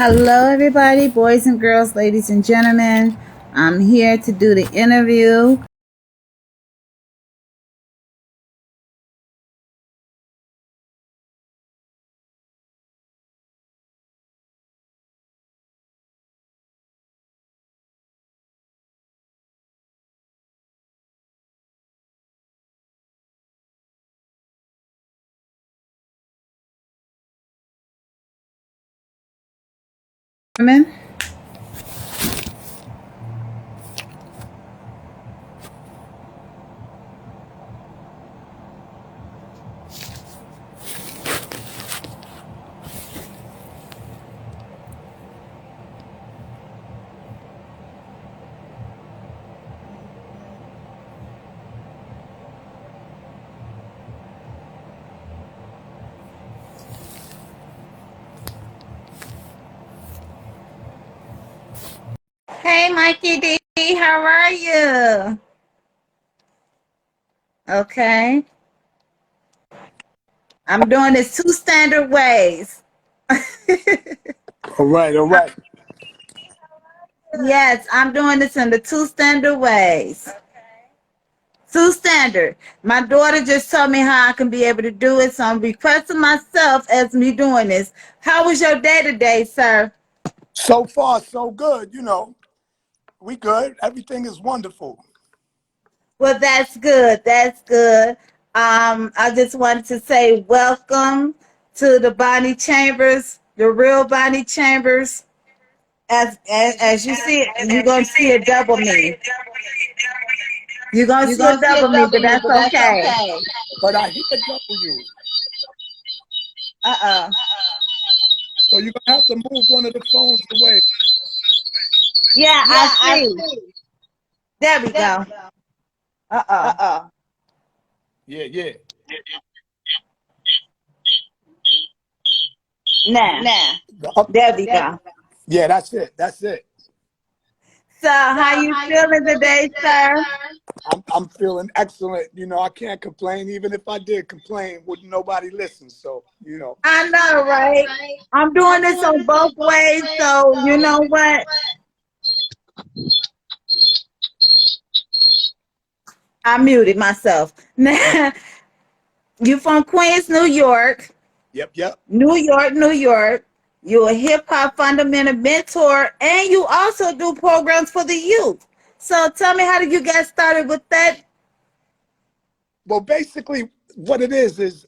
Hello, everybody, boys and girls, ladies and gentlemen. I'm here to do the interview. Hey, Mikeyd, how are you? Okay. I'm doing this two standard ways. All right, all right. Yes, I'm doing this in the two standard ways. Two standard. My daughter just told me how I can be able to do it, so I'm requesting myself as me doing this. How was your day today, sir? So far, so good. We good. Everything is wonderful. Well, that's good. That's good. I just wanted to say welcome to the Bonnie Chambers, the real Bonnie Chambers. As you see it, you're gonna see a double me. You're gonna You're see a gonna see a double me, but double me, that's but that's okay. okay. But I hear W. Uh-uh. So you're gonna have to move one of the phones away. Yeah, Yeah, I I see. see. There we There go. we go. Uh-uh. Uh-oh. Yeah, yeah. Nah. Nah. Up. There we There we go. go. Yeah, that's it. That's it. So So how you how you feeling feeling today, today, sir? sir? I'm feeling excellent. I can't complain. Even if I did complain, wouldn't nobody listen. So. I I know, know, right? right? I'm doing I'm this doing on this both on both ways, ways, so you so know you know what? what? I muted myself. Now, you from Queens, New York. Yep, yep. New York, New York. You're a hip hop fundamental mentor, and you also do programs for the youth. So tell me, how did you get started with that? Well, basically, what it is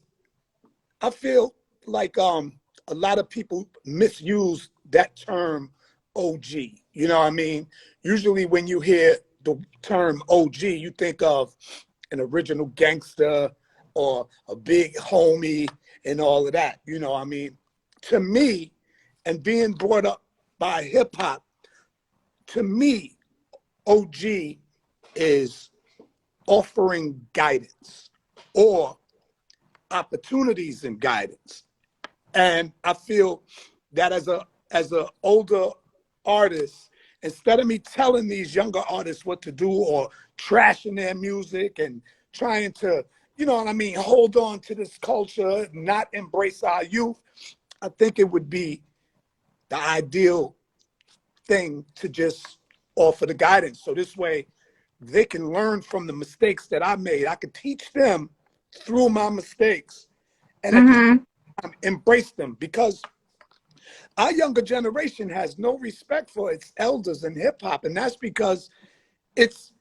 I feel like a lot of people misuse that term OG. You know what I mean? Usually when you hear the term OG, you think of an original gangster or a big homie and all of that. You know what I mean? To me, and being brought up by hip hop, to me, OG is offering guidance or opportunities and guidance. And I feel that as a older artist, instead of me telling these younger artists what to do or trashing their music and trying to, you know what I mean, hold on to this culture, not embrace our youth, I think it would be the ideal thing to just offer the guidance. So this way they can learn from the mistakes that I made. I could teach them through my mistakes and at the Mm-hmm. same time embrace them, because our younger generation has no respect for its elders in hip hop, and that's because its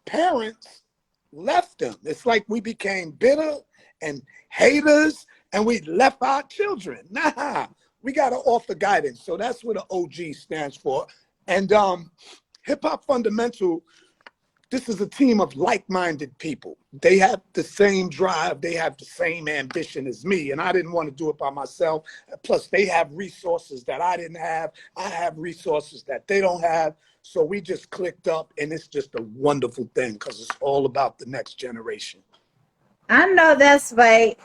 parents left them. It's like we became bitter and haters, and we left our children. Nah, we got to offer guidance. So that's what the OG stands for. And hip hop fundamental, this is a team of like-minded people. They have the same drive, they have the same ambition as me, and I didn't want to do it by myself. Plus they have resources that I didn't have, I have resources that they don't have. So we just clicked up, and it's just a wonderful thing because it's all about the next generation. I know that's right.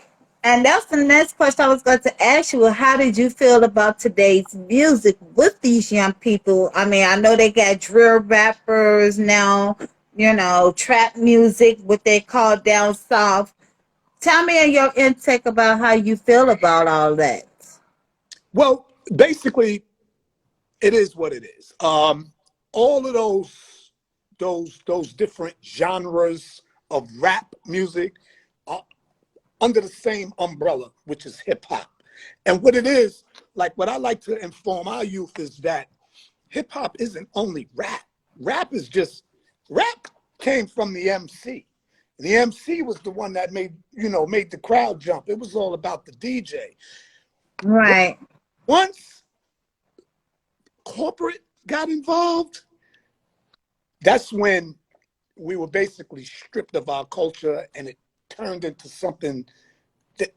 And that's the next question I was going to ask you. Well, how did you feel about today's music with these young people? I mean, I know they got drill rappers now, trap music, what they call down south. Tell me your intake about how you feel about all that. Well, basically, it is what it is. All of those different genres of rap music are under the same umbrella, which is hip hop. And what it is, like what I like to inform our youth is that hip hop isn't only rap. Rap is just rap came from the MC. The MC was the one that made the crowd jump. It was all about the DJ. Right. Once corporate got involved, that's when we were basically stripped of our culture and it turned into something that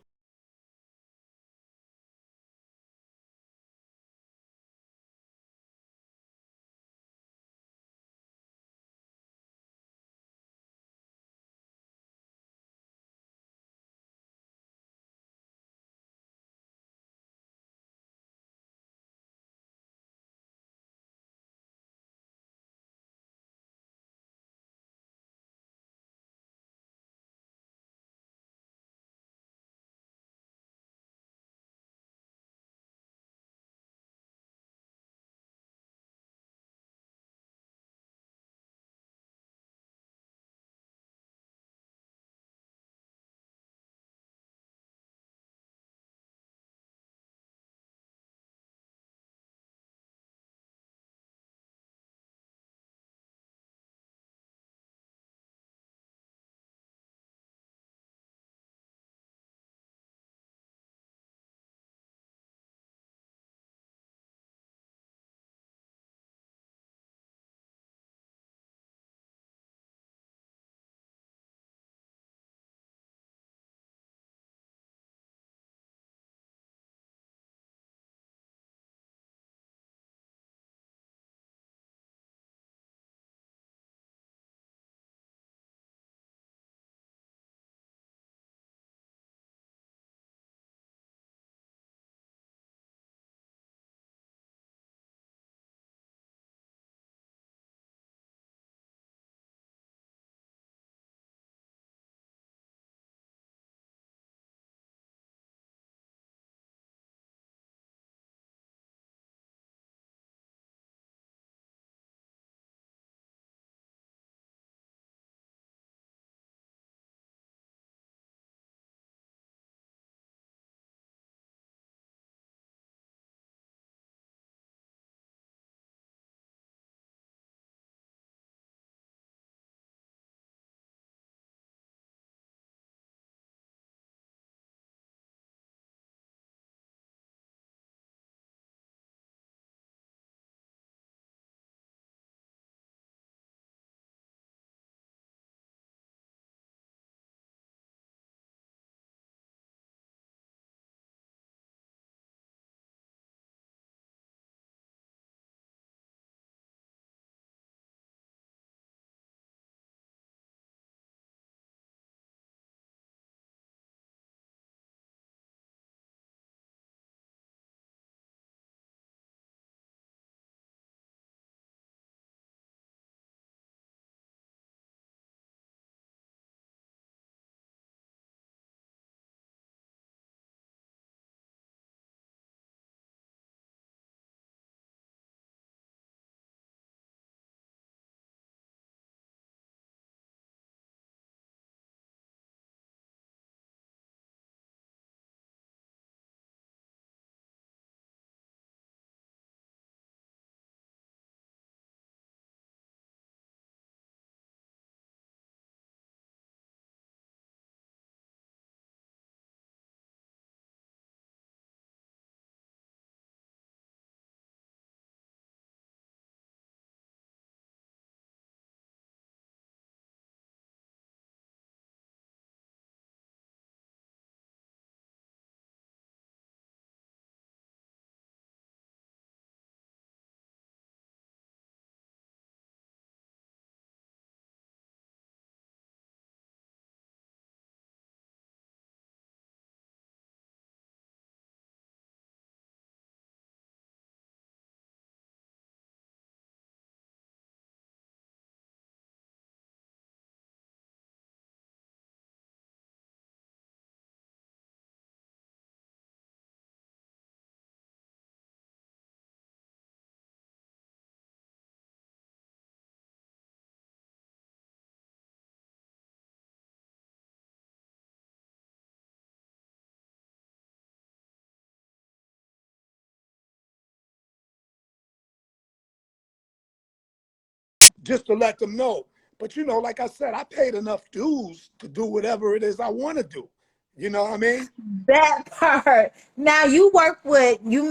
just to let them know. But like I said, I paid enough dues to do whatever it is I want to do. You know what I mean? That part. Now you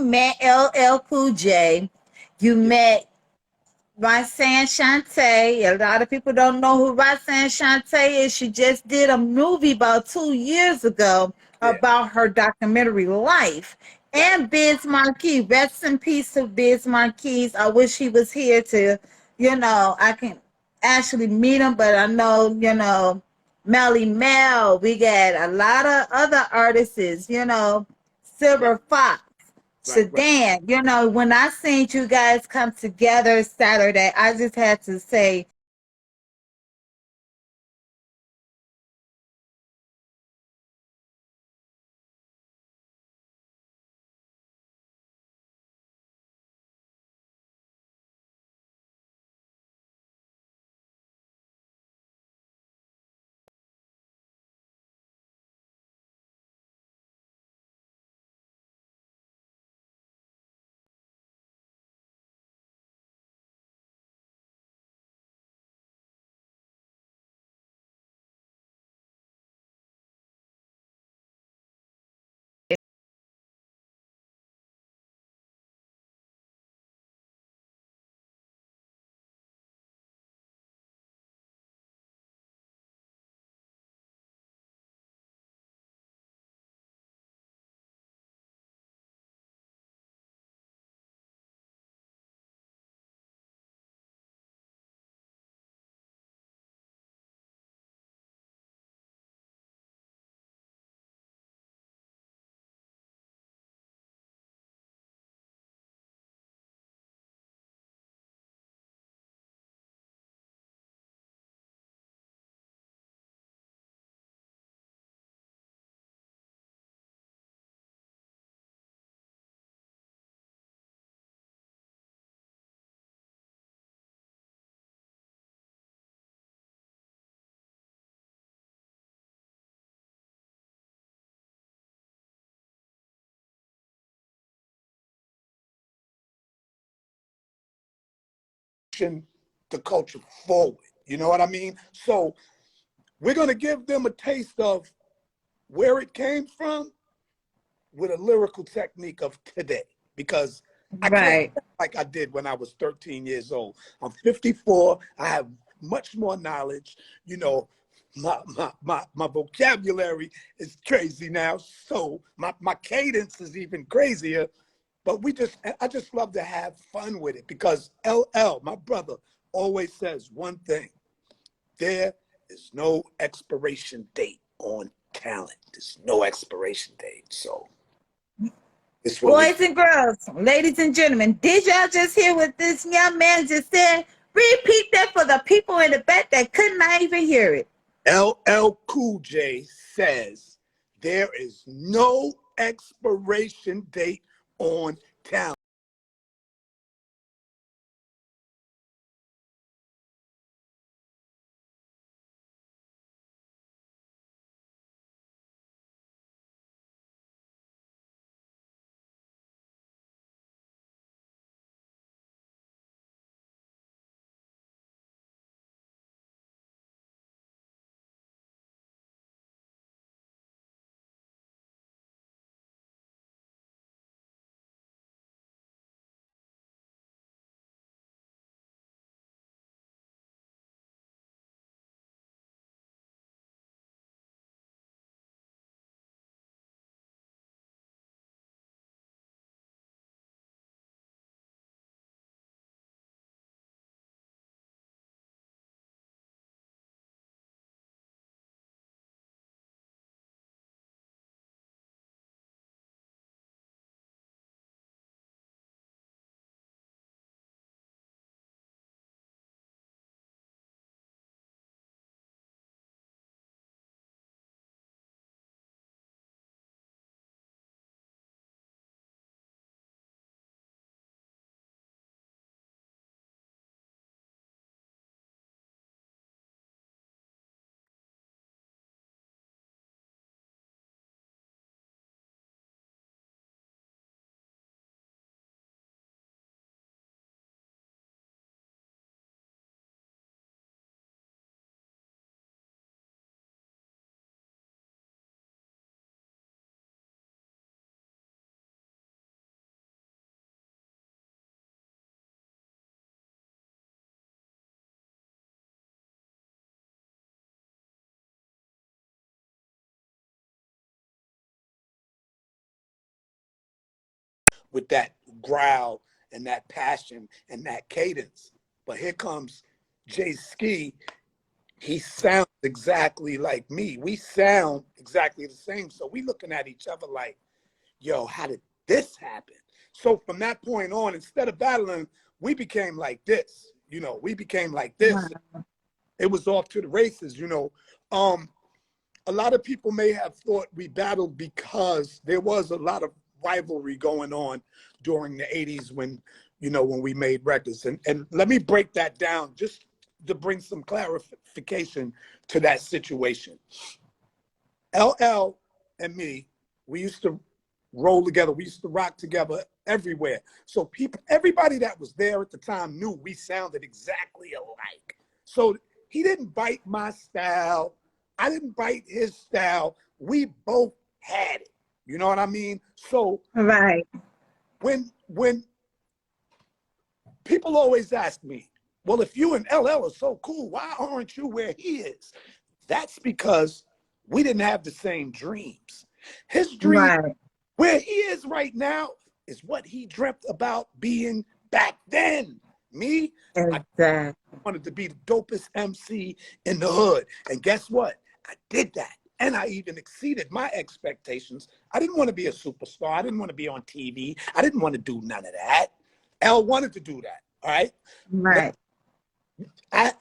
met LL Cool J. You Yeah, met Roxanne Shante. A lot of people don't know who Roxanne Shante is. She just did a movie about 2 years ago yeah, about her documentary life. right. And Biz Marquis. Rest in peace to Biz Marquis. I wish he was here to, I can actually meet him, but I know, Melly Mel. We got a lot of other artists, Right, Silver Fox. right. Sedan, when I seen you guys come together Saturday, I just had to say, Pushing the culture forward. You know what I mean? So we're gonna give them a taste of where it came from with a lyrical technique of today because I can't right. like I did when I was 13 years old. I'm 54. I have much more knowledge. You know, my vocabulary is crazy now. So my cadence is even crazier. But I just love to have fun with it because LL, my brother, always says one thing. There is no expiration date on talent. There's no expiration date. So it's what we Boys and girls, ladies and gentlemen, did y'all just hear what this young man just said? Repeat that for the people in the back that could not even hear it. LL Cool J says there is no expiration date on talent. with that growl and that passion and that cadence. But here comes Jay Ski. He sounds exactly like me. We sound exactly the same. So we looking at each other like, yo, how did this happen? So from that point on, instead of battling, we became like this. You know, we became like this. Wow. It was off to the races, you know. A lot of people may have thought we battled because there was a lot of rivalry going on during the 80s when, you know, when we made records. And let me break that down just to bring some clarification to that situation. LL and me, we used to roll together. We used to rock together everywhere. So everybody that was there at the time knew we sounded exactly alike. So he didn't bite my style. I didn't bite his style. We both had it. You know what I mean? So Right. when people always ask me, well, if you and LL are so cool, why aren't you where he is? That's because we didn't have the same dreams. His dream, Right. where he is right now, is what he dreamt about being back then. Me, I Exactly. wanted to be the dopest MC in the hood. And guess what? I did that. And I even exceeded my expectations. I didn't want to be a superstar. I didn't want to be on TV. I didn't want to do none of that. L wanted to do that. All right. Now, Right. I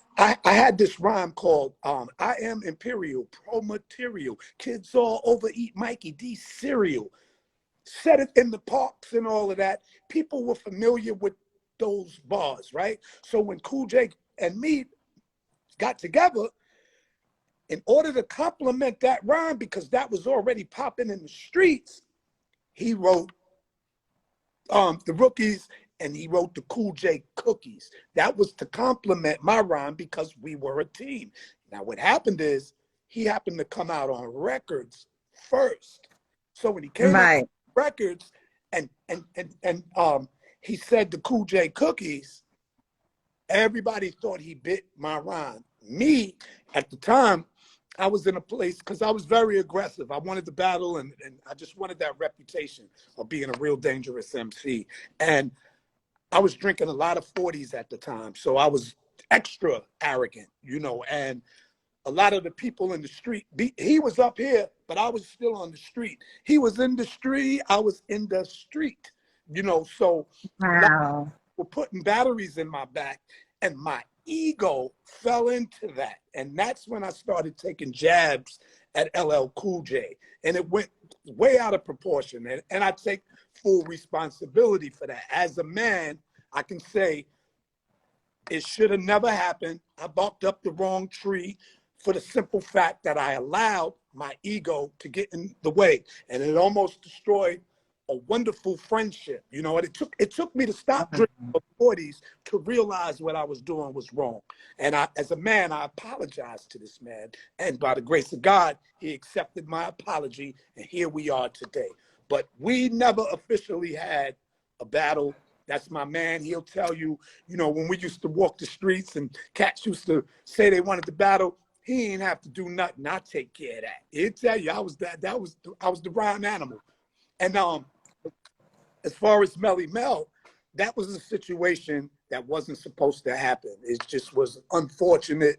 had this rhyme called I am imperial, pro material. Kids all over eat Mikeyd cereal. Said it in the parks and all of that. People were familiar with those bars, right? So when Cool J and me got together, in order to complement that rhyme, because that was already popping in the streets, he wrote the Rookies and he wrote the Cool J Cookies. That was to complement my rhyme because we were a team. Now what happened is he happened to come out on records first. So when he came out on Right. records and he said the Cool J Cookies, everybody thought he bit my rhyme. Me, at the time, I was in a place because I was very aggressive. I wanted to battle and I just wanted that reputation of being a real dangerous MC. And I was drinking a lot of 40s at the time. So I was extra arrogant, you know, and a lot of the people in the street, he was up here, but I was still on the street. He was in the street, I was in the street, you know, so a lot Wow. were putting batteries in my back and my ego fell into that. And that's when I started taking jabs at LL Cool J. And it went way out of proportion. And I take full responsibility for that. As a man, I can say it should have never happened. I barked up the wrong tree for the simple fact that I allowed my ego to get in the way. And it almost destroyed a wonderful friendship. You know, and it took me to stop drinking the 40s to realize what I was doing was wrong. And as a man, I apologized to this man. And by the grace of God, he accepted my apology. And here we are today. But we never officially had a battle. That's my man. He'll tell you, you know, when we used to walk the streets and cats used to say they wanted to battle, he ain't have to do nothing. I take care of that. He'll tell you I was I was the rhyme animal. And as far as Melly Mel, that was a situation that wasn't supposed to happen. It just was unfortunate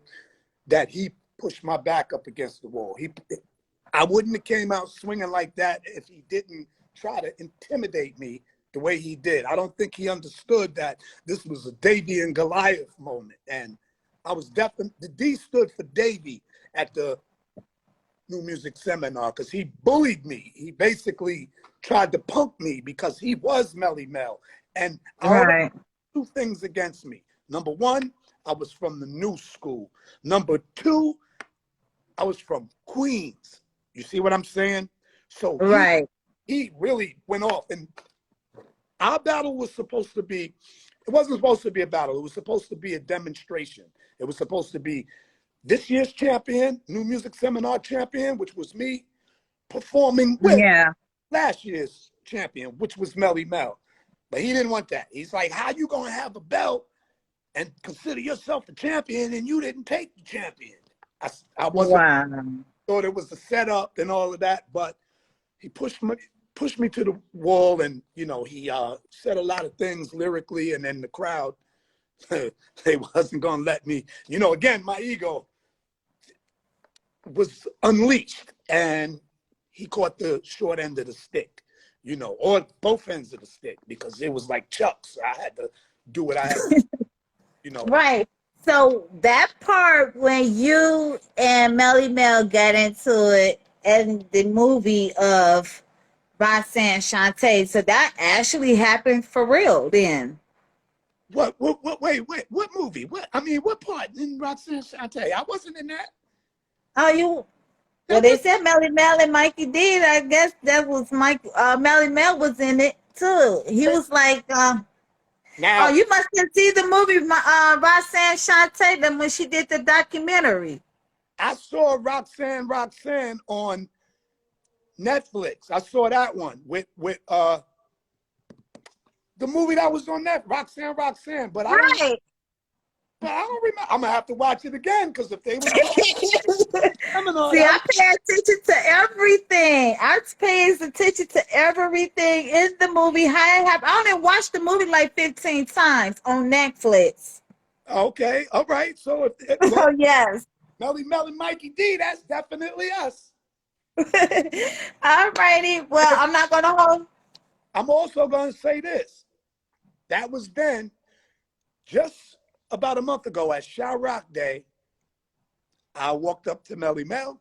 that he pushed my back up against the wall. I wouldn't have came out swinging like that if he didn't try to intimidate me the way he did. I don't think he understood that this was a Davy and Goliath moment. And I was definitely, the D stood for Davy at the New Music Seminar because he bullied me. He basically tried to punk me because he was Melly Mel. And I already Right. had two things against me. Number one, I was from the new school. Number two, I was from Queens. You see what I'm saying? So Right. he really went off. And our battle was supposed to be, it wasn't supposed to be a battle. It was supposed to be a demonstration. It was supposed to be this year's champion, New Music Seminar champion, which was me, performing with Yeah. last year's champion, which was Melly Mel. But he didn't want that. He's like, how you going to have a belt and consider yourself a champion and you didn't take the champion? I wasn't, Wow. thought it was a setup and all of that, but he pushed me. pushed me to the wall, and you know, he said a lot of things lyrically, and then the crowd, they wasn't gonna let me. You know, again, my ego was unleashed, and he caught the short end of the stick. You know, or both ends of the stick, because it was like Chuck's. I had to do what I had to. You know, Right. So that part when you and Melly Mel got into it in the movie of Roxanne Shante, so that actually happened for real then. wait, what movie? What, I mean, what part in Roxanne Shante? I wasn't in that. Oh, you well, That they was, said Melly Mel and Mikey did. I guess that was Mike. Melly Mel was in it too. He was like, oh, now, you must have seen the movie, Roxanne Shante, then when she did the documentary. I saw Roxanne on Netflix. I saw that one with the movie that was on that Roxanne, but Right. I don't remember. I'm gonna have to watch it again, because if they was doing seminar, See, that I was, pay attention to everything. I pay attention to everything in the movie. How it happened. I only watched the movie like 15 times on Netflix. okay. All right. So well, Oh, yes. Melly and Mikey D, that's definitely us. All righty. Well, And I'm not going to hold. I'm also gonna say this. That was then, just about a month ago at Shao Rock Day. I walked up to Melly Mel,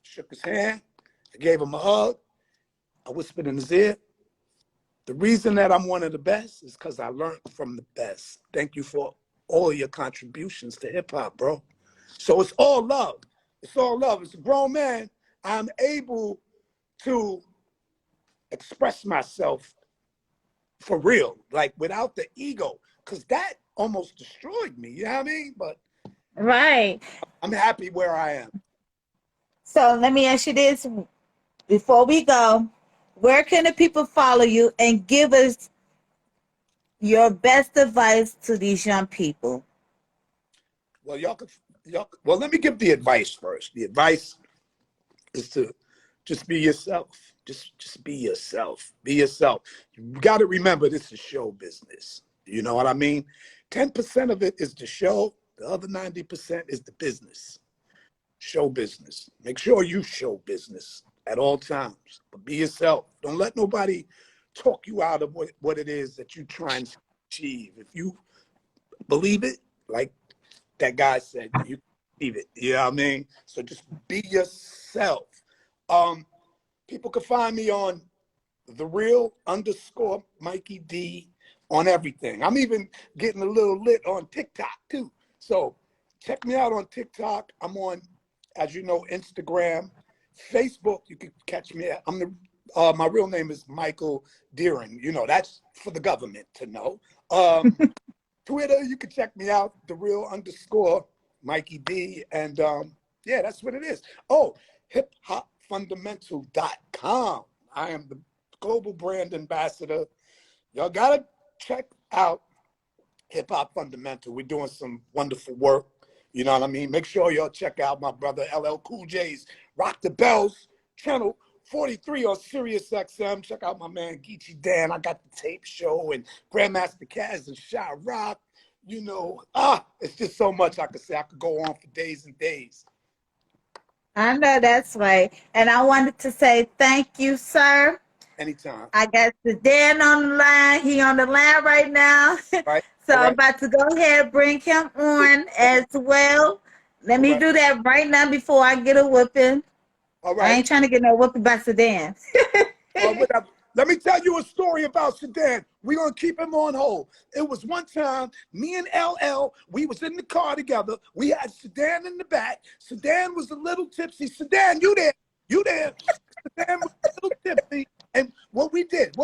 shook his hand, I gave him a hug. I whispered in his ear, the reason that I'm one of the best is because I learned from the best. Thank you for all your contributions to hip hop, bro. So it's all love. It's all love. As a grown man, I'm able to express myself for real, like without the ego, because that almost destroyed me. You know what I mean? But Right. I'm happy where I am. So let me ask you this before we go. Where can the people follow you and give us your best advice to these young people? Well, well, let me give the advice first. The advice is to just be yourself. Just be yourself. Be yourself. You got to remember, this is show business. You know what I mean? 10% of it is the show. The other 90% is the business. Show business. Make sure you show business at all times. But be yourself. Don't let nobody talk you out of what it is that you're trying to achieve. If you believe it, like that guy said, you believe it. You know what I mean? So just be yourself. Um, People can find me on the real underscore Mikey D on everything. I'm even getting a little lit on TikTok too. So check me out on TikTok. I'm on, as you know, Instagram, Facebook. You can catch me at. My real name is Michael Deering. You know, that's for the government to know. Twitter, you can check me out, the real underscore Mikey D. And yeah, that's what it is. Oh, hiphopfundamental.com. I am the global brand ambassador. Y'all got to check out Hip Hop Fundamental. We're doing some wonderful work. You know what I mean? Make sure y'all check out my brother LL Cool J's Rock the Bells, channel 43 on Sirius XM. Check out my man Geechee Dan. I got the tape show, and Grandmaster Caz and Shy Rock. You know, it's just so much I could say. I could go on for days and days. I know that's right. And I wanted to say thank you, sir. Anytime. I got Sedan on the line. He on the line right now. All right. So All I'm right. about to go ahead and bring him on as well. Let All me right. do that right now before I get a whooping. All I right. ain't trying to get no whooping by Sedan. Or whatever. Let me tell you a story about Sedan. We're gonna keep him on hold. It was one time, me and LL, we was in the car together. We had Sedan in the back. Sedan was a little tipsy. Sedan, you there? You there? Sedan was a little tipsy. And what we did,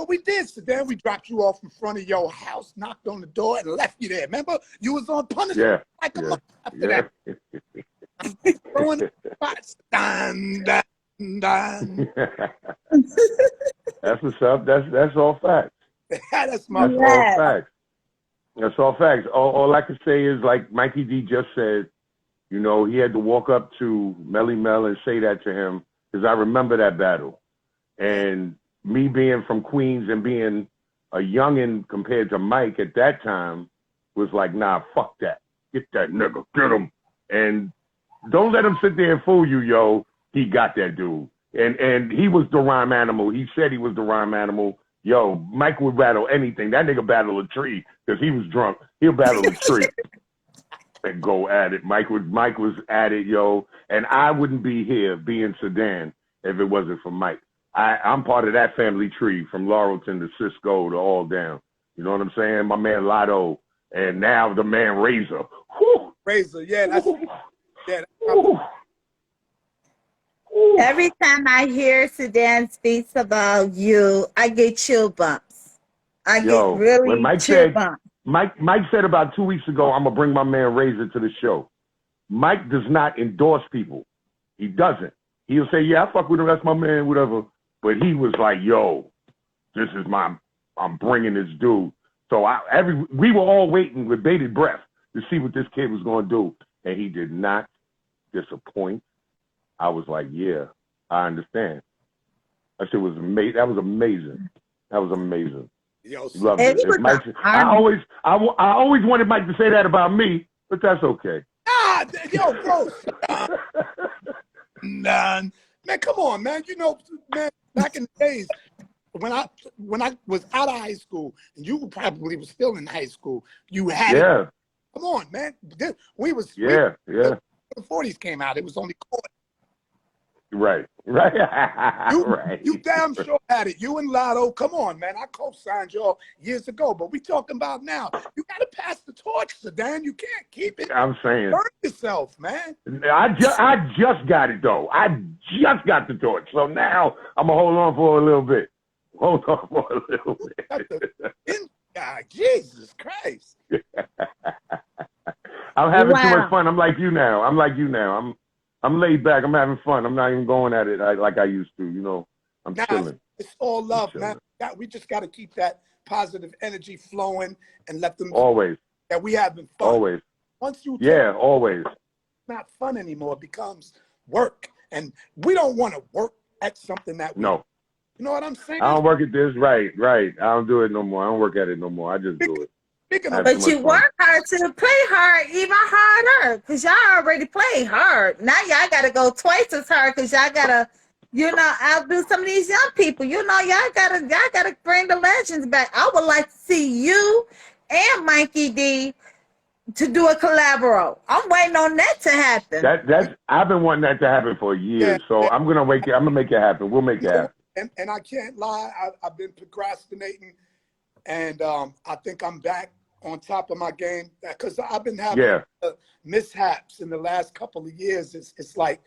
Sedan, we dropped you off in front of your house, knocked on the door, and left you there. Remember? You was on punishment Yeah, like a yeah, mother after yeah. that. I'm throwing the spots. Dun, dun, dun. That's what's up. That's all facts. That's my That's all Yes. facts. That's all facts. All I can say is, like Mikey D just said, you know, he had to walk up to Melly Mel and say that to him, because I remember that battle. And me being from Queens and being a youngin' compared to Mike at that time was like, nah, fuck that. Get that nigga, get him. And don't let him sit there and fool you, yo. He got that dude. And he was the rhyme animal. He said he was the rhyme animal. Yo, Mike would battle anything. That nigga battled a tree because he was drunk. He'll battle a tree and go at it. Mike was at it, yo. And I wouldn't be here being Sedan if it wasn't for Mike. I'm part of that family tree from Laurelton to Cisco to all down. You know what I'm saying? My man Lotto and now the man Razor. Whew. Razor, yeah, that's Whew. Every time I hear Sedan speaks about you, I get chill bumps. I get really when Mike chill said, bumps. Mike said about 2 weeks ago, I'm going to bring my man Razor to the show. Mike does not endorse people. He doesn't. He'll say, yeah, I fuck with him. That's my man, whatever. But he was like, yo, this is I'm bringing this dude. So we were all waiting with bated breath to see what this kid was going to do. And he did not disappoint. I was like, yeah, I understand. That shit was amazing. That was amazing. That was amazing. Yo, loved it. Mike, I always wanted Mike to say that about me, but that's okay. Yo, bro. Man, come on, man. You know, man, back in the days, when I was out of high school, and you probably was still in high school, you had it. Come on, man. The 40s came out. It was only court. Right. You damn sure had it. You and Lotto, come on, man. I co-signed y'all years ago, but we talking about now. You got to pass the torch, Sedan. You can't keep it. I'm saying. Burn yourself, man. I just got it, though. I just got the torch. So now I'm going to hold on for a little bit. Jesus Christ. I'm having too much fun. I'm like you now. I'm laid back. I'm having fun. I'm not even going at it like I used to. You know, I'm chilling. It's all love, man. We just got to keep that positive energy flowing and let them always that we having fun. Always. Once you always. It's not fun anymore. It becomes work, and we don't want to work at something that we. No. You know what I'm saying? I don't work at this. Right. I don't do it no more. I don't work at it no more. I just do it. But you work hard to play hard, even harder, because y'all already play hard. Now y'all got to go twice as hard because y'all got to, outdo some of these young people. Y'all got to bring the legends back. I would like to see you and Mikeyd to do a collabo. I'm waiting on that to happen. I've been wanting that to happen for years, so I'm gonna make it happen. We'll make it happen. And I can't lie, I've been procrastinating, and I think I'm back on top of my game because I've been having mishaps in the last couple of years. It's like,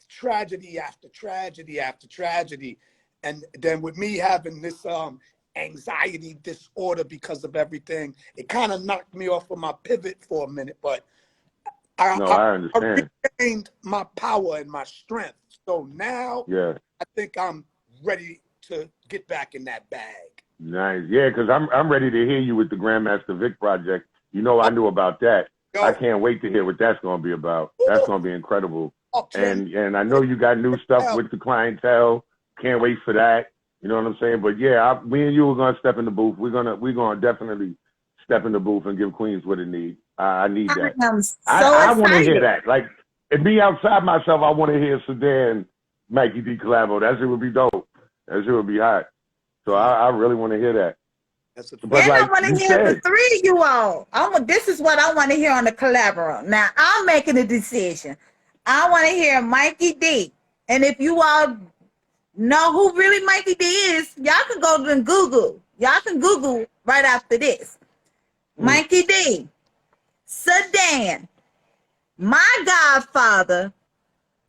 tragedy after tragedy after tragedy, and then with me having this anxiety disorder because of everything, it kind of knocked me off of my pivot for a minute, but I understand. I regained my power and my strength. So now I think I'm ready to get back in that bag. Nice. Yeah, because I'm ready to hear you with the Grandmaster Vic project. I knew about that. I can't wait to hear what that's going to be about. That's going to be incredible. And I know you got new stuff with the clientele. Can't wait for that. You know what I'm saying? But yeah, me and you are going to step in the booth. We're going to definitely step in the booth and give Queens what it needs. I need that. I want to hear that. Like, and me outside myself, I want to hear Sedan, Mikeyd collabo. That shit would be dope. That shit would be hot. So I really want to hear that. I want to hear the three of you all. This is what I want to hear on the collabo. Now, I'm making a decision. I want to hear Mikeyd. And if you all know who really Mikeyd is, y'all can go to Google. Y'all can Google right after this. Mikeyd, Sedan, my godfather,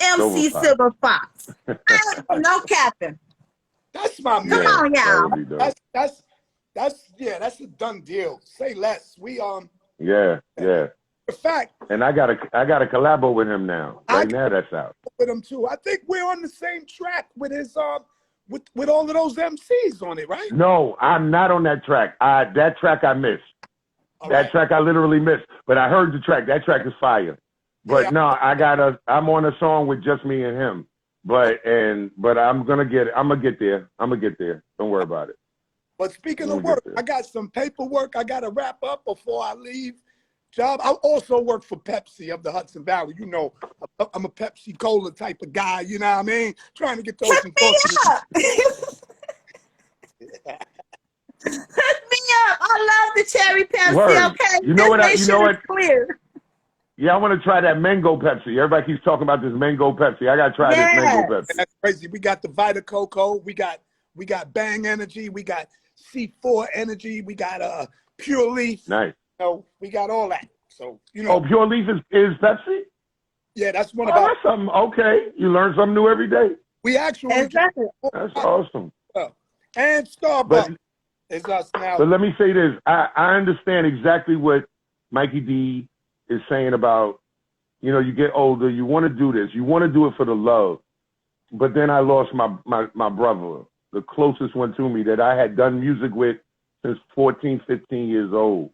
MC Silver Fox. No capping. That's my man. Come on, y'all. That's a done deal. Say less. We In fact, and I got a collabo with him now. Right now, that's out. With him too. I think we're on the same track with his with all of those MCs on it, right? No, I'm not on that track. That track I missed. Track I literally missed. But I heard the track. That track is fire. But no, I'm on a song with just me and him. but I'm gonna get it. I'm gonna get there. Don't worry about it. But speaking of work, I got some paperwork I got to wrap up before I leave. Job. I also work for Pepsi of the Hudson Valley. You know, I'm a Pepsi Cola type of guy. You know what I mean? Trying to get those Hook me up. Hook me up. I love the cherry Pepsi. Word. Okay, You know what? make sure it's clear. Yeah, I want to try that mango Pepsi. Everybody keeps talking about this mango Pepsi. I gotta try this mango Pepsi. That's crazy. We got the Vita Coco. We got Bang Energy. We got C4 Energy. We got Pure Leaf. Nice. So we got all that. So you know. Oh, Pure Leaf is Pepsi? Yeah, that's one of about. That's something. Okay, you learn something new every day. We actually. Exactly. That's awesome. And Starbucks is us now. But let me say this: I understand exactly what Mikeyd is saying about, you know, you get older, you want to do this, you want to do it for the love. But then I lost my brother, the closest one to me that I had done music with since 14, 15 years old.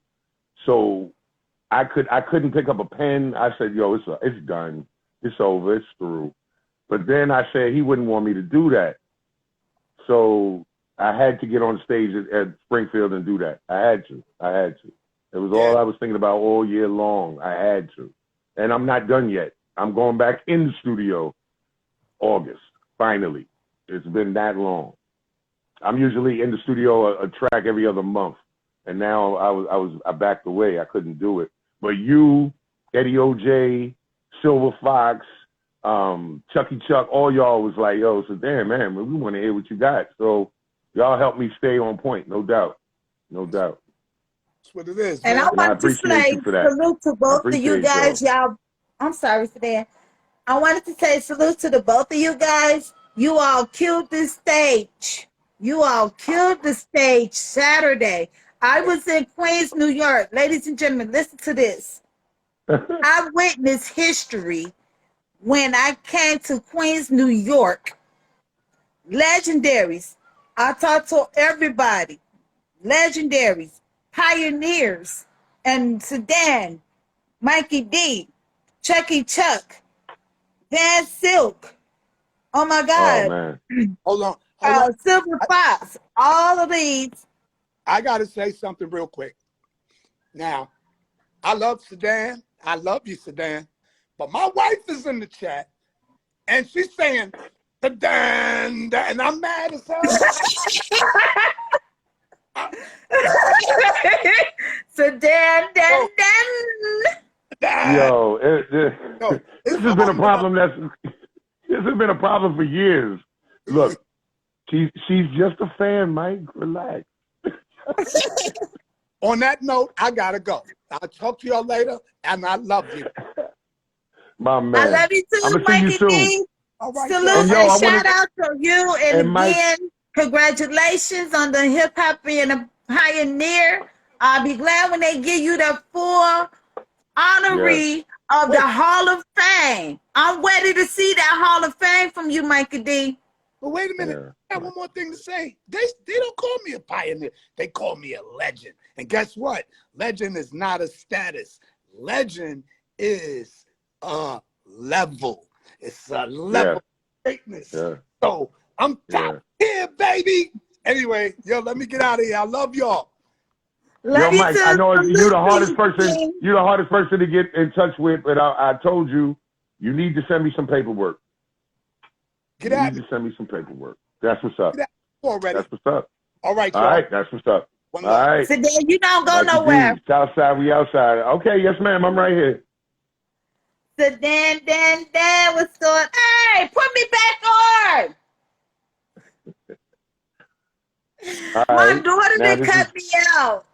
So I couldn't pick up a pen. I said, yo, it's done. It's over. It's through. But then I said he wouldn't want me to do that. So I had to get on stage at Springfield and do that. I had to. It was all I was thinking about all year long. I had to. And I'm not done yet. I'm going back in the studio August, finally. It's been that long. I'm usually in the studio a track every other month. And now I backed away. I couldn't do it. But you, Eddie OJ, Silver Fox, Chucky Chuck, all y'all was like, yo, so damn, man, we want to hear what you got. So y'all helped me stay on point, no doubt. No doubt. That's what it is. And man. I want to say salute to both of you guys. Y'all, I'm sorry for that. I wanted to say salute to the both of you guys. You all killed this stage. You all killed the stage Saturday. I was in Queens, New York. Ladies and gentlemen, listen to this. I witnessed history when I came to Queens, New York. Legendaries. I talked to everybody. Legendaries, pioneers, and Sedan, Mikeyd, Chucky Chuck, Van Silk. Oh my God. Oh, man. Hold on. Silver Fox. All of these. I got to say something real quick. Now, I love Sedan. I love you, Sedan. But my wife is in the chat, and she's saying, Sedan, and I'm mad as hell. Sedan, Yo, this has been a problem. This has been a problem for years. Look, she's just a fan, Mike. Relax. On that note, I gotta go. I'll talk to y'all later, and I love you. My man. I love you too, Mikeyd. Right, salute and shout out to you, and again, congratulations on the hip hop being a pioneer. I'll be glad when they give you the full honorary of the Hall of Fame. I'm ready to see that Hall of Fame from you, Mikeyd. But wait a minute, I got one more thing to say. They don't call me a pioneer. They call me a legend. And guess what? Legend is not a status. Legend is a level. It's a level of greatness. So I'm top here, baby. Anyway, yo, let me get out of here. I love y'all. Love yo, Mike, I know you're the hardest person. King. You're the hardest person to get in touch with, but I told you, you need to send me some paperwork. You need to send me some paperwork. That's what's up. That's what's up. All right, y'all. All right, that's what's up. All right. So then you don't go nowhere. Southside, we outside. Okay, yes, ma'am. I'm right here. So then, what's going on? Hey, put me back on. My daughter didn't cut me out.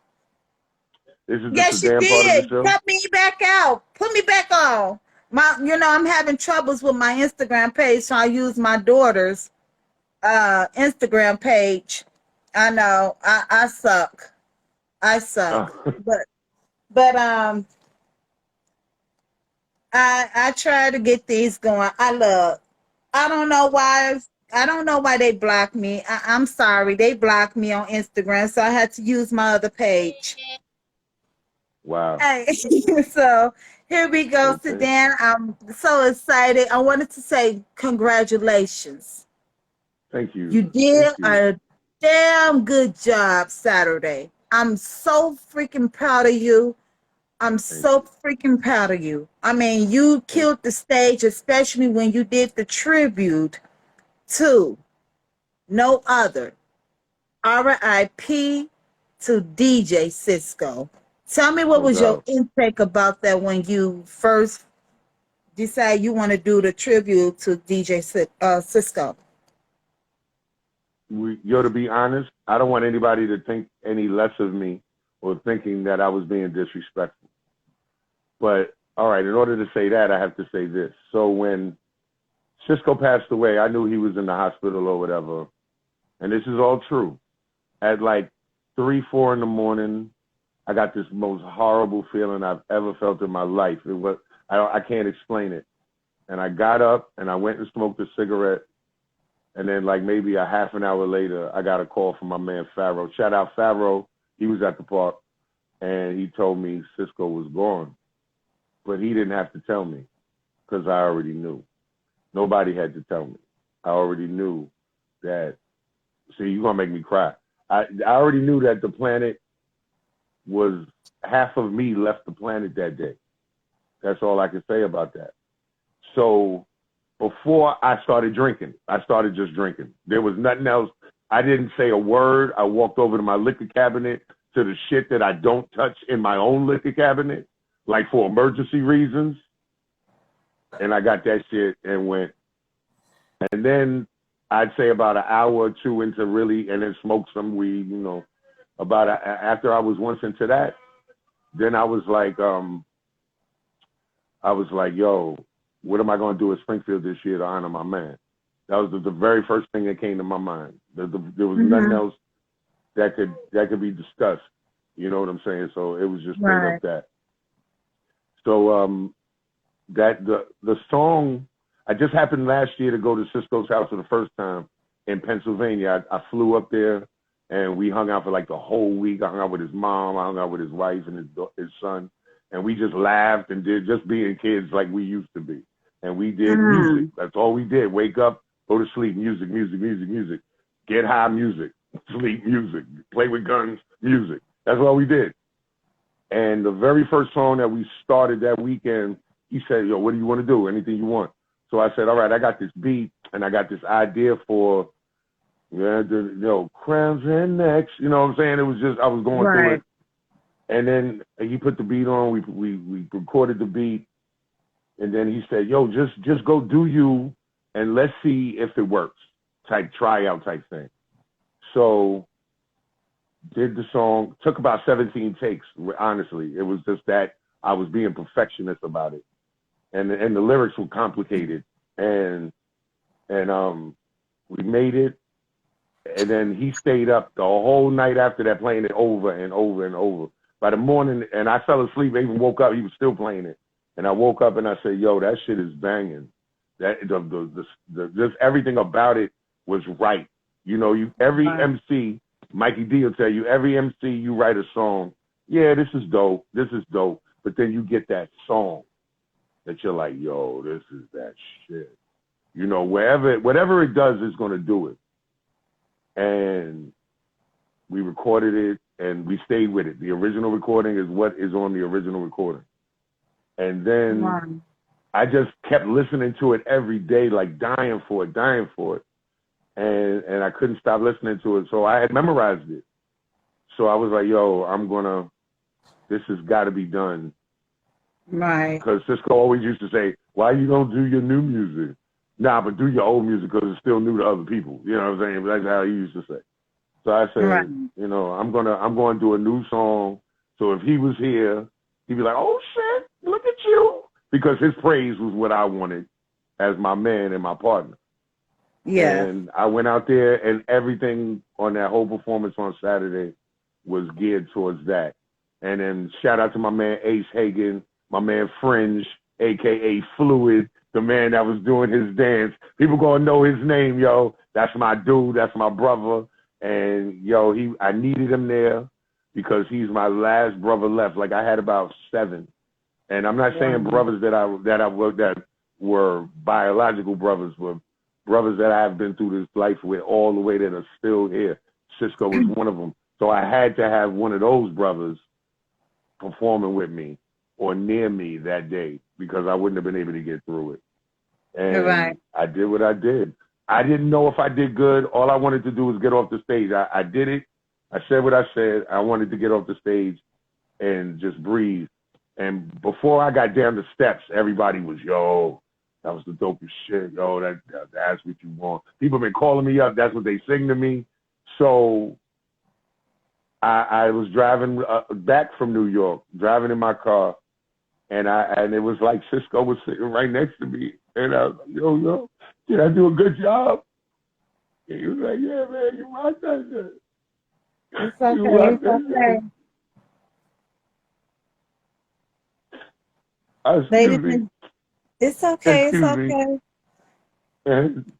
This is yes, she did. Cut me back out. Put me back on. I'm having troubles with my Instagram page, so I use my daughter's Instagram page. I know. I suck. I suck. But I try to get these going. I don't know why they blocked me. I'm sorry. They blocked me on Instagram, so I had to use my other page. Wow. Hey, so Here we go, Okay. Sedan. I'm so excited. I wanted to say congratulations. Thank You you. Thank did you. a damn good job Saturday. I'm so freaking proud of you. I'm Thank so you. freaking proud of you. I mean, you Thank killed the stage, especially when you did the tribute to no other. RIP to DJ Cisco. Tell me what No was your doubt. intake about that when you first decided you want to do the tribute to DJ Cisco? To be honest, I don't want anybody to think any less of me or thinking that I was being disrespectful. But all right, in order to say that, I have to say this. So when Cisco passed away, I knew he was in the hospital or whatever, and this is all true. At like 3, 4 in the morning, I got this most horrible feeling I've ever felt in my life. It was I can't explain it. And I got up and I went and smoked a cigarette. And then like maybe a half an hour later, I got a call from my man Pharaoh. Shout out Pharaoh. He was at the park and he told me Cisco was gone. But he didn't have to tell me because I already knew. Nobody had to tell me. I already knew that. See, you're going to make me cry. I already knew that the planet was, half of me left the planet that day. That's all I can say about that. So before I started drinking, I started just drinking. There was nothing else. I didn't say a word. I walked over to my liquor cabinet to the shit that I don't touch in my own liquor cabinet, like for emergency reasons. And I got that shit and went. And then I'd say about an hour or two into really, and then smoked some weed, after I was once into that, then I was like, yo, what am I going to do at Springfield this year to honor my man? That was the very first thing that came to my mind. There was nothing Mm-hmm. else that could be discussed. You know what I'm saying? So it was just straight Right. up that. So that the song, I just happened last year to go to Cisco's house for the first time in Pennsylvania. I flew up there and we hung out for like the whole week. I hung out with his mom, I hung out with his wife and his son, and we just laughed and did just being kids like we used to be. And we did music. Mm. That's all we did. Wake up, go to sleep, music, music, music, music. Get high, music. Sleep, music. Play with guns, music. That's all we did. And the very first song that we started that weekend, he said, yo, what do you want to do? Anything you want. So I said, all right, I got this beat and I got this idea for, crowns and necks. You know what I'm saying? It was just, I was going through Right. it. And then he put the beat on. We recorded the beat. And then he said, yo, just go do you and let's see if it works. Type tryout type thing. So did the song, took about 17 takes, honestly. It was just that I was being perfectionist about it. And the lyrics were complicated. And we made it. And then he stayed up the whole night after that, playing it over and over and over. By the morning, and I fell asleep, I even woke up, he was still playing it. And I woke up and I said, yo, that shit is banging. That just everything about it was right. You know, every Right. MC, Mikeyd will tell you, every MC you write a song, yeah, this is dope, but then you get that song that you're like, yo, this is that shit. You know, whatever it does is gonna do it. And we recorded it and we stayed with it. The original recording is what is on the original recording. And then Right. I just kept listening to it every day, like dying for it. And I couldn't stop listening to it. So I had memorized it. So I was like, yo, this has got to be done. Right. Because Cisco always used to say, why you don't do your new music? Nah, but do your old music because it's still new to other people. You know what I'm saying? That's how he used to say. So I Right. said, I'm going to do a new song. So if he was here, he'd be like, oh shit, look at you. Because his praise was what I wanted as my man and my partner. Yeah. And I went out there and everything on that whole performance on Saturday was geared towards that. And then shout out to my man Ace Hagen, my man Fringe, aka Fluid, the man that was doing his dance. People gonna know his name, yo. That's my dude, that's my brother. And yo, I needed him there because he's my last brother left. Like I had about 7. And I'm not saying Wow. brothers that were biological brothers, were brothers that I've been through this life with all the way that are still here. Cisco was one of them. So I had to have one of those brothers performing with me or near me that day because I wouldn't have been able to get through it. Right. And I did what I did. I didn't know if I did good. All I wanted to do was get off the stage. I did it. I said what I said. I wanted to get off the stage and just breathe. And before I got down the steps, everybody was, yo, that was the dopest shit. Yo, that's what you want. People have been calling me up. That's what they sing to me. So I was driving back from New York, driving in my car, and it was like Cisco was sitting right next to me. And I was like, yo, did I do a good job? And he was like, yeah, man, you rocked that shit. It's You okay. rocked It's that okay. shit. Excuse Ladies, me. it's okay. It's Excuse me. okay. And,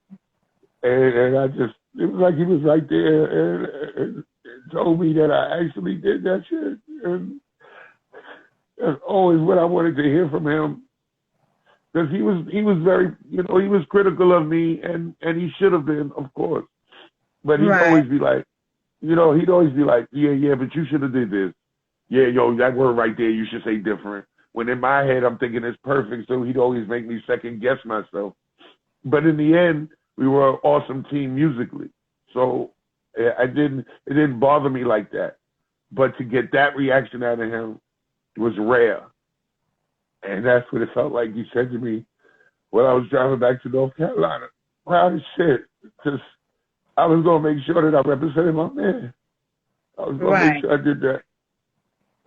and I just, it was like he was right there and told me that I actually did that shit. And that's always what I wanted to hear from him. Because he was very, he was critical of me, and he should have been, of course. But he'd Right. always be like, yeah, but you should have did this. Yeah, yo, that word right there, you should say different. When in my head, I'm thinking it's perfect, so he'd always make me second guess myself. But in the end, we were an awesome team musically. So it didn't bother me like that. But to get that reaction out of him was rare. And that's what it felt like he said to me when I was driving back to North Carolina. Proud as shit. Because I was going to make sure that I represented my man. I was going to make Right. sure I did that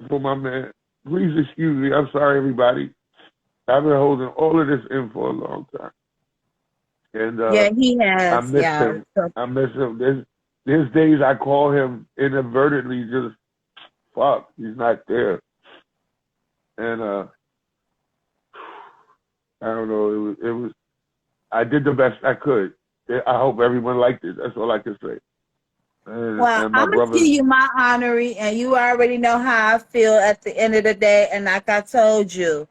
for my man. Please excuse me. I'm sorry, everybody. I've been holding all of this in for a long time. And Yeah, he I has. miss Yeah. him. I miss him. There's days I call him inadvertently just, fuck, he's not there. And I don't know, I did the best I could. I hope everyone liked it. That's all I can say. Well, And my I'm gonna give brothers, you my honorary, and you already know how I feel at the end of the day. And like I told you,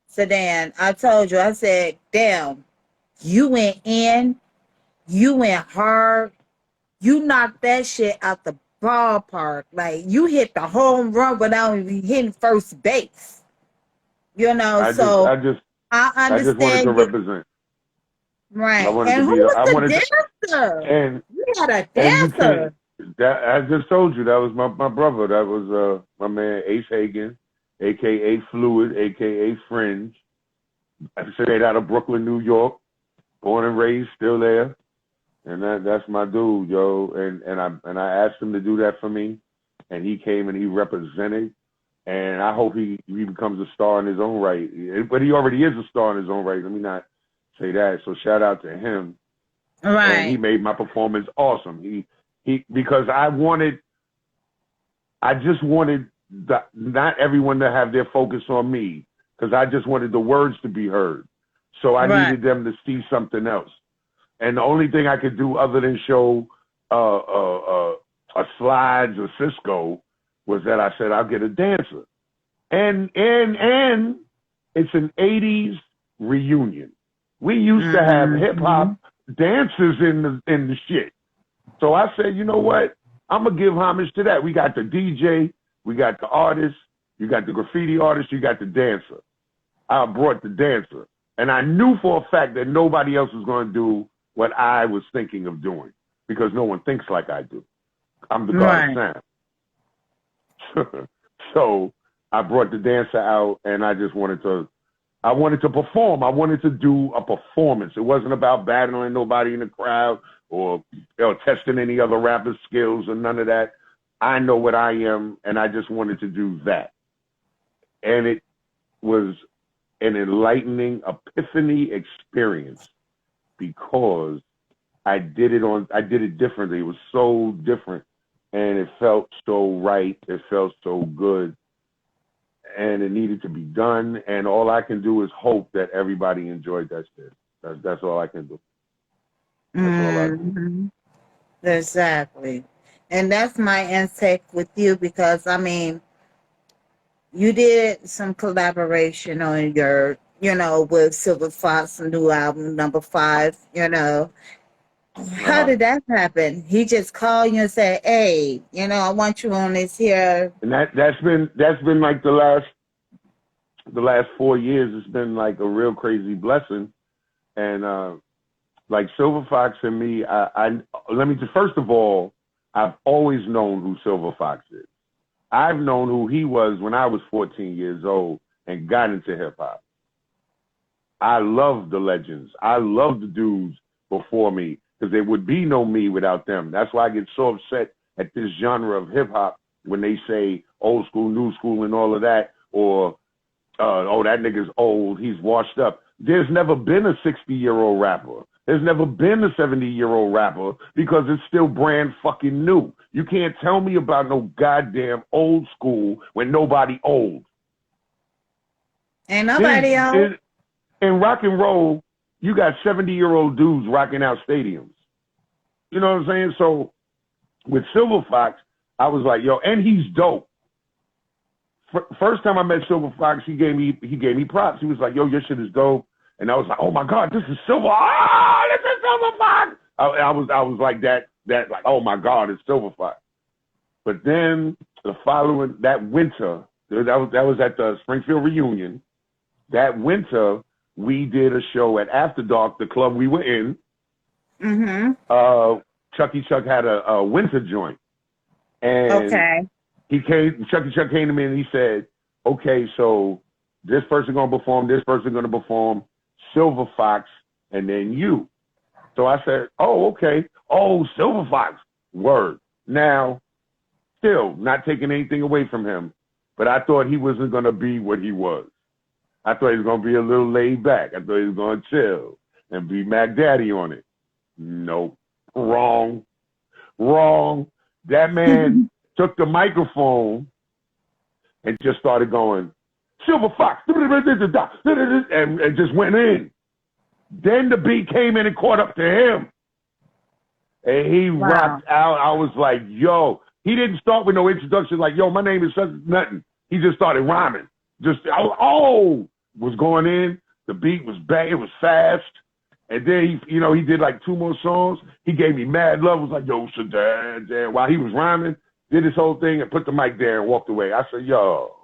Sedan, I told you, I said, damn, you went in, you went hard, you knocked that shit out the ballpark. Like you hit the home run without even hitting first base. I just, So I just, I I just wanted to understand you. represent. I Right. wanted to And who be. was I the wanted to, dancer? and You had a you dancer. can't. That I just told you that was my brother. That was my man Ace Hagan, aka Fluid, aka Fringe. Straight out of Brooklyn, New York, born and raised, still there. And that's my dude, yo. And I asked him to do that for me, and he came and he represented. And I hope he becomes a star in his own right. But he already is a star in his own right. Let me not say that. So shout out to him. And he Right. made my performance awesome. He because I just wanted not everyone to have their focus on me because I just wanted the words to be heard. So I Right. needed them to see something else. And the only thing I could do other than show a slides or Cisco was that I said I'll get a dancer. And it's an 80s reunion. We used to have hip Mm-hmm. hop dancers in the shit. So I said, you know what? I'm gonna give homage to that. We got the DJ, we got the artist, you got the graffiti artist, you got the dancer. I brought the dancer. And I knew for a fact that nobody else was gonna do what I was thinking of doing because no one thinks like I do. I'm the god of Right. sound. So I brought the dancer out and I wanted to perform. I wanted to do a performance. It wasn't about battling nobody in the crowd or testing any other rapper's skills or none of that. I know what I am, and I just wanted to do that. And it was an enlightening epiphany experience because I did it differently. It was so different, and it felt so right. It felt so good. And it needed to be done. And all I can do is hope that everybody enjoyed that shit. That's all I can do. That's all I can do. Mm-hmm. Exactly. And that's my intake with you because I mean, you did some collaboration on your, with Silver Fox new album number 5. How Uh-huh. did that happen? He just called you and said, "Hey, I want you on this here." And that's been like the last 4 years. It's been like a real crazy blessing. And like Silver Fox and me, I let me first of all, I've always known who Silver Fox is. I've known who he was when I was 14 years old and got into hip hop. I love the legends. I love the dudes before me because there would be no me without them. That's why I get so upset at this genre of hip hop when they say old school, new school, and all of that, or oh, that nigga's old, he's washed up. There's never been a 60-year-old rapper. There's never been a 70-year-old rapper because it's still brand fucking new. You can't tell me about no goddamn old school when nobody old. Ain't nobody else. In rock and roll, you got 70-year-old dudes rocking out stadiums. You know what I'm saying? So with Silver Fox, I was like, yo, and he's dope. First time I met Silver Fox, he gave me props. He was like, yo, your shit is dope. And I was like, oh my God, this is Silver. Oh, this is Silver Fox. I was like that like, oh my God, it's Silver Fox. But then that winter, that was at the Springfield reunion. That winter, we did a show at After Dark, the club we were in. Mm-hmm. Chucky Chuck had a winter joint. And Okay. Chucky Chuck came to me and he said, okay, so this person gonna perform, this person gonna perform, Silver Fox, and then you. So I said, oh, okay. Oh, Silver Fox. Word. Now, still not taking anything away from him, but I thought he wasn't gonna be what he was. I thought he was gonna be a little laid back. I thought he was gonna chill and be Mac Daddy on it. Nope. Wrong. That man took the microphone and just started going, Silver Fox, and just went in. Then the beat came in and caught up to him. And he rocked out. I was like, yo. He didn't start with no introduction like, yo, my name is such nothing. He just started rhyming. Was going in. The beat was bang. It was fast. And then he did like 2 more songs. He gave me mad love. Was like, yo, Sedan. While he was rhyming, did his whole thing and put the mic there and walked away. I said, yo,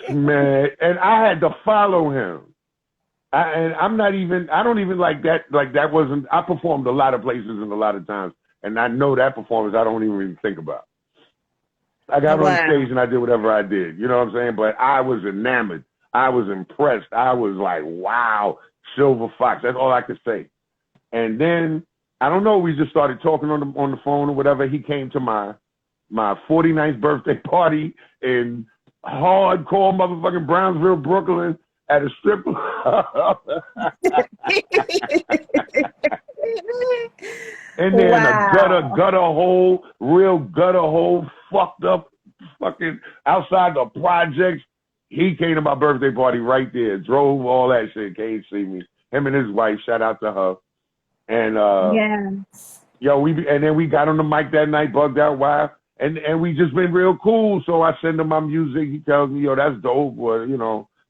man. And I had to follow him. I don't even like that. Like that wasn't, I performed a lot of places and a lot of times. And I know that performance I don't even think about. I got on stage and I did whatever I did. You know what I'm saying? But I was enamored. I was impressed. I was like, wow, Silver Fox. That's all I could say. And then, I don't know, we just started talking on the phone or whatever. He came to my 49th birthday party in hardcore motherfucking Brownsville, Brooklyn at a strip club. And then a gutter hole, real gutter hole, fucked up, fucking outside the projects. He came to my birthday party right there, drove all that shit, came to see me. Him and his wife, shout out to her. And Yes. yo, and then we got on the mic that night, bugged out wild, and we just been real cool. So I send him my music. He tells me, yo, that's dope, or you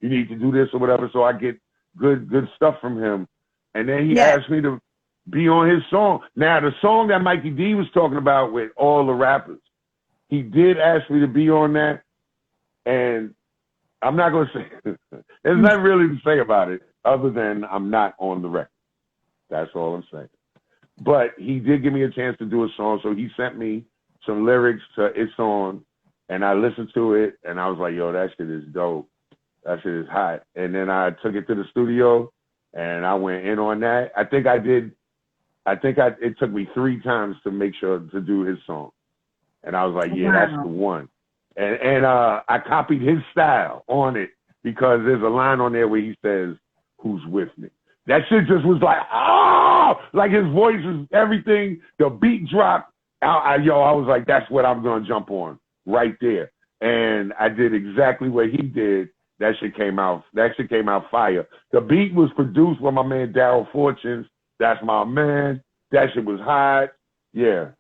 need to do this or whatever. So I get good stuff from him. And then he asked me to be on his song. Now, the song that Mikeyd was talking about with all the rappers, he did ask me to be on that. And I'm not going to say, there's not really to say about it other than I'm not on the record. That's all I'm saying. But he did give me a chance to do a song. So he sent me some lyrics to It's On. And I listened to it. And I was like, yo, that shit is dope. That shit is hot. And then I took it to the studio. And I went in on that. It took me 3 times to make sure to do his song. And I was like, yeah, that's the one. And I copied his style on it because there's a line on there where he says, who's with me? That shit just was like, oh, like his voice is everything. The beat dropped. I was like, that's what I'm going to jump on right there. And I did exactly what he did. That shit came out fire. The beat was produced by my man, Daryl Fortunes. That's my man. That shit was hot. Yeah.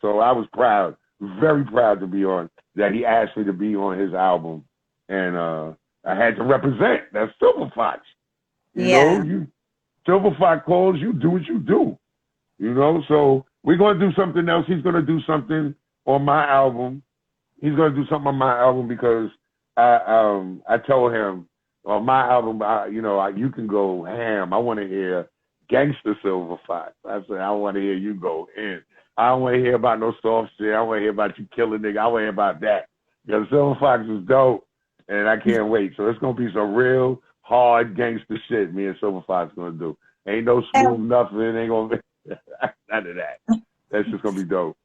So I was proud, very proud to be on that he asked me to be on his album, and I had to represent. That's Silver Fox. You know, Yeah. you Silver Fox calls, you do what you do. You know, so we're gonna do something else. He's gonna do something on my album. He's gonna do something on my album because I told him on my album, you can go ham. I want to hear Gangster Silver Fox. I said I want to hear you go in. I don't want to hear about no soft shit. I don't want to hear about you killing nigga. I want to hear about that because Silver Fox is dope, and I can't wait. So it's gonna be some real hard gangster shit. Me and Silver Fox gonna do. Ain't no smooth And, nothing. Ain't gonna be none of that. That's just gonna be dope.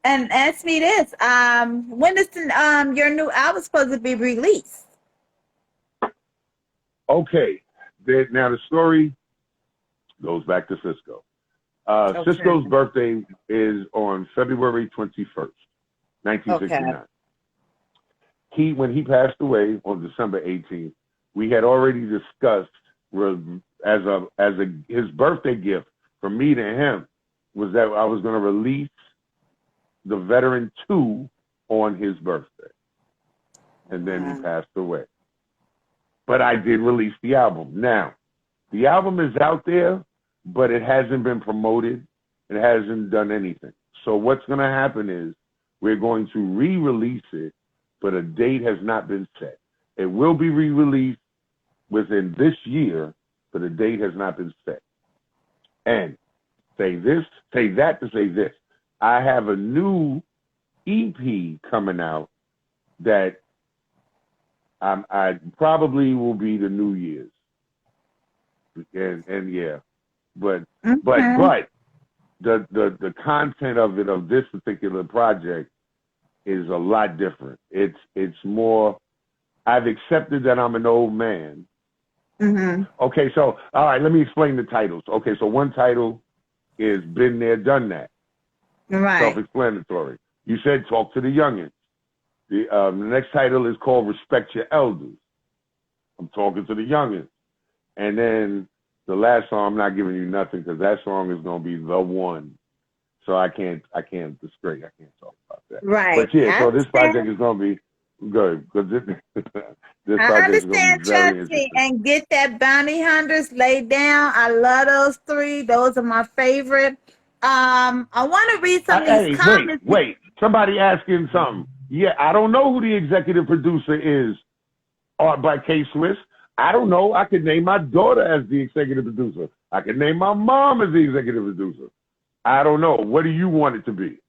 and ask me this: when is your new album supposed to be released? Okay. Now the story goes back to Cisco. Okay. Cisco's birthday is on February 21st, 1969. Okay. When he passed away on December 18th, we had already discussed his birthday gift from me to him was that I was going to release the Veteran 2 on his birthday. And then he passed away. But I did release the album. Now, the album is out there, but it hasn't been promoted. It hasn't done anything. So what's going to happen is we're going to re-release it, but a date has not been set. It will be re-released within this year, but a date has not been set. And say that to say this. I have a new EP coming out that I probably will be the New Year's. And yeah. But the content of this particular project is a lot different. It's more I've accepted that I'm an old man. Mm-hmm. Okay, so all right, let me explain the titles. Okay, so one title is Been There, Done That. Right. Self-explanatory. You said Talk to the Youngins. The next title is called Respect Your Elders. I'm talking to the youngins. And then the last song, I'm not giving you nothing because that song is going to be the one. So I can't discreet. I can't talk about that. Right. But yeah, so this project is going to be good because this I project is going to understand, be very trust me, interesting. and get that bounty hunters laid down. I love those three. Those are my favorite. I want to read some of these Hey, comments. wait. Somebody asking something. Yeah, I don't know who the executive producer is. Art by K Swiss. I don't know. I could name my daughter as the executive producer. I could name my mom as the executive producer. I don't know. What do you want it to be?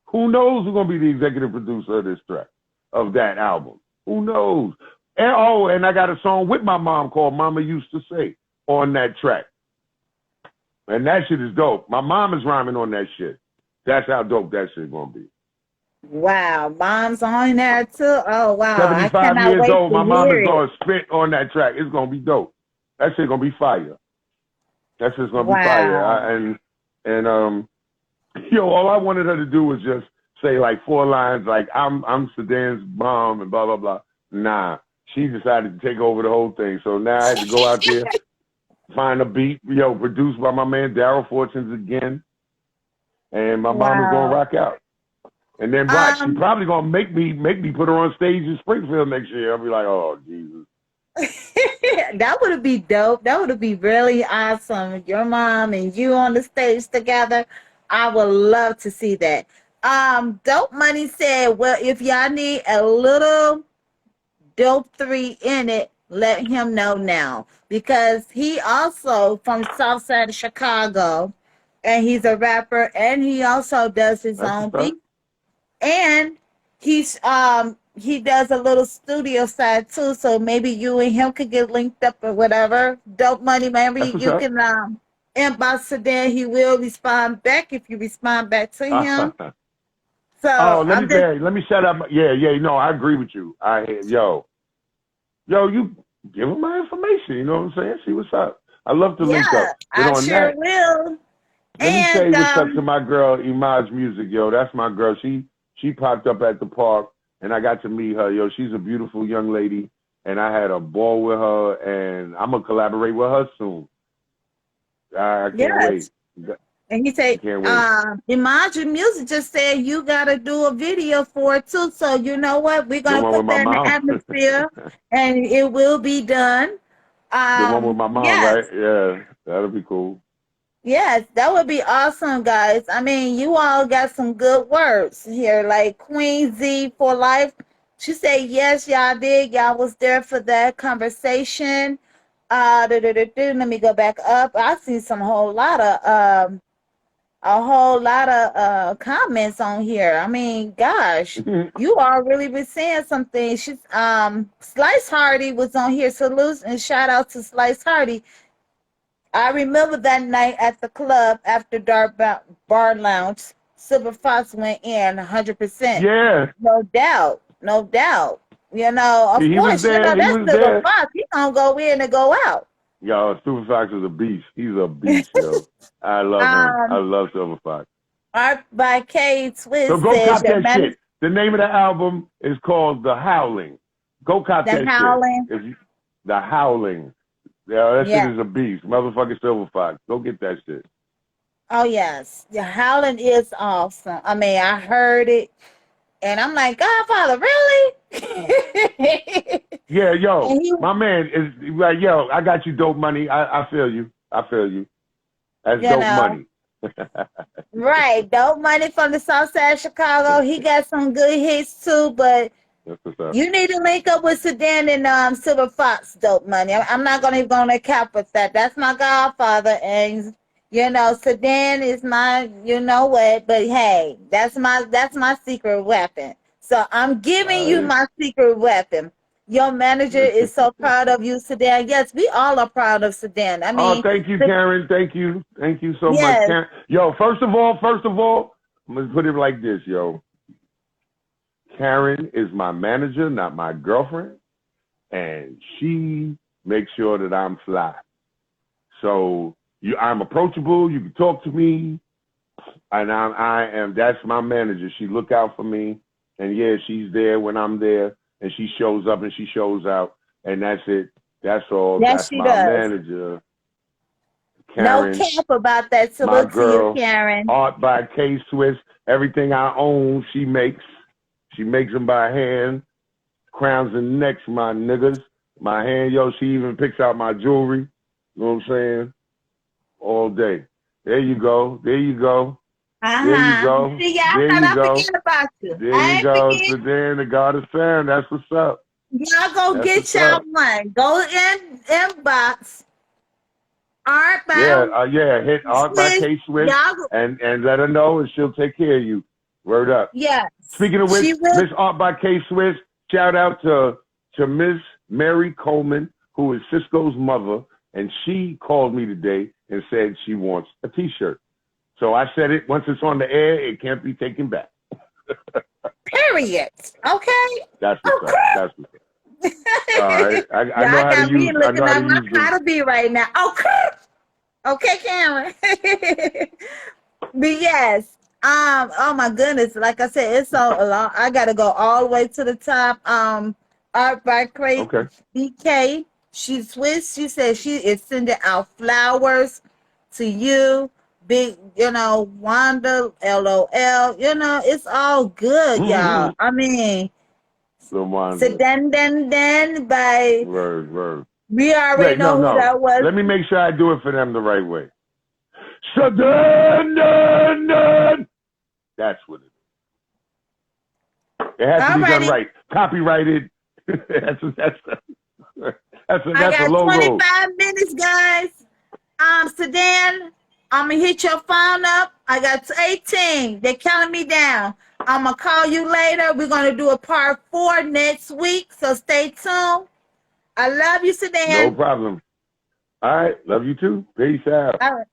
Who knows who's going to be the executive producer of this track, of that album? Who knows? And I got a song with my mom called Mama Used to Say on that track. And that shit is dope. My mom is rhyming on that shit. That's how dope that shit going to be. Wow, mom's on there too. Oh wow, 75 years wait old, to my mom hear is it. going to spit on that track. It's going to be dope. That shit going to be fire. That shit's going to be fire. All I wanted her to do was just say like 4 lines like, I'm Sedan's mom and blah, blah, blah. Nah, she decided to take over the whole thing. So now I had to go out there, find a beat, produced by my man Daryl Fortunes again. And my mom is going to rock out. And then watch, she probably gonna make me put her on stage in Springfield next year. I'll be like, oh Jesus. That would be dope. That would be really awesome. Your mom and you on the stage together. I would love to see that. Dope Money said, well, if y'all need a little Dope 3 in it, let him know now. Because he also from South Side of Chicago, and he's a rapper, and he also does his own beat. And he does a little studio side too, so maybe you and him could get linked up or whatever. Dope Money, maybe you can inbox Sedan. He will respond back if you respond back to him. So let me shut up. Yeah, no, I agree with you. Yo, you give him my information. You know what I'm saying? See what's up. I love to link up. But I sure will. Let me tell you what's up to my girl Imaj Music, yo. That's my girl. She popped up at the park, and I got to meet her. Yo, she's a beautiful young lady, and I had a ball with her, and I'm going to collaborate with her soon. I can't wait. And he said, Can't wait. Imagine Music just said you gotta do a video for it too. So you know what? We're The gonna one with put my that in the mom. atmosphere and it will be done. The one with my mom, Yes, right? Yeah, that'll be cool. yes, that would be awesome, guys. I mean, you all got some good words here, like Queen Z for Life. She said, yes, y'all did. Y'all was there for that conversation. Let me go back up. I see some whole lot of a whole lot of comments on here. I mean, gosh, you all really been saying something. She's Slice Hardy was on here. Salute and shout out to Slice Hardy. I remember that night at the club after Dark Bar Lounge. Silver Fox went in 100%. Yeah, No doubt. No doubt. You know, of he was course, you there. know, He that's was Silver there. Fox. He gonna go in and go out. Yo, Silver Fox is a beast. He's a beast, yo. I love him. I um, love Silver Fox. Art by K So Twist go says cop your that man shit. The name of the album is called The Howling. Go cop the that shit. howling. The Howling. Yeah, that shit Yeah. is a beast. Motherfucking Silver Fox. Go get that shit. Oh yes. The howling is awesome. I mean, I heard it and I'm like, Godfather, really? Yeah, yo, And he my man is like, yo, I got you dope money. I feel you. I feel you. That's you dope know, money. right. Dope Money from the South Side of Chicago. He got some good hits too, but That's what's up. you need to link up with Sedan and Silver Fox. Dope Money. I'm not gonna even gonna cap with that. That's my godfather, and you know Sedan is my, you know what? But hey, that's my secret weapon. So I'm giving All you right. my secret weapon. Your manager is so proud of you, Sedan. Yes, we all are proud of Sedan. I Oh, mean, thank you, Karen. Thank you. Thank you so much, yes, Karen. Yo, first of all, I'm gonna put it like this, yo. Karen is my manager, not my girlfriend, and she makes sure that I'm fly. So I'm approachable. You can talk to me, and I am. That's my manager. She look out for me, and yeah, she's there when I'm there, and she shows up and she shows out, and that's it. That's all. yes, That's she my does. manager, No Karen, cap about that. my Salute to you, girl. Karen. Art by K Swiss. Everything I own, she makes. She makes them by hand. Crowns and necks, my niggas. My hand, yo, she even picks out my jewelry. You know what I'm saying? All day. There you go. There you go. There you Uh-huh. go. See, y'all There thought you I go. forget about you. There I you ain't go. forget. Sedan, the God of Sound. That's what's up. Y'all go That's get what's y'all up. one. Go in inbox. Art Yeah, by yeah. Hit Art by Swiss. K Swiss Y'all go, and let her know, and she'll take care of you. Word up. yes. Speaking of which, She will. Miss Art by K Swiss, shout out to Miss Mary Coleman, who is Cisco's mother, and she called me today and said she wants a T-shirt. So I said it. Once it's on the air, it can't be taken back. Period. Okay. That's what's up. Okay. That's what's up. All right. I know Y'all how to got me use. I know looking how to at my use them. Carter B right now. Okay. Okay, Cameron. But yes. Oh my goodness. Like I said, it's so long. I gotta go all the way to the top. Art by Crate Okay. BK. She's Swiss. She says she is sending out flowers to you. Big, Wanda, LOL. It's all good, y'all. I mean, The so Wanda. then by Word. we already Wait, know who no. that was. Let me make sure I do it for them the right way. Sedan. That's what it is. It has to be done Alrighty. right. Copyrighted. that's I a got logo. 25 minutes, guys. Sedan, I'm gonna hit your phone up. I got 18. They're counting me down. I'm gonna call you later. We're gonna do a part 4 next week, so stay tuned. I love you, No Sedan. problem. All right. Love you too. Peace out. All right.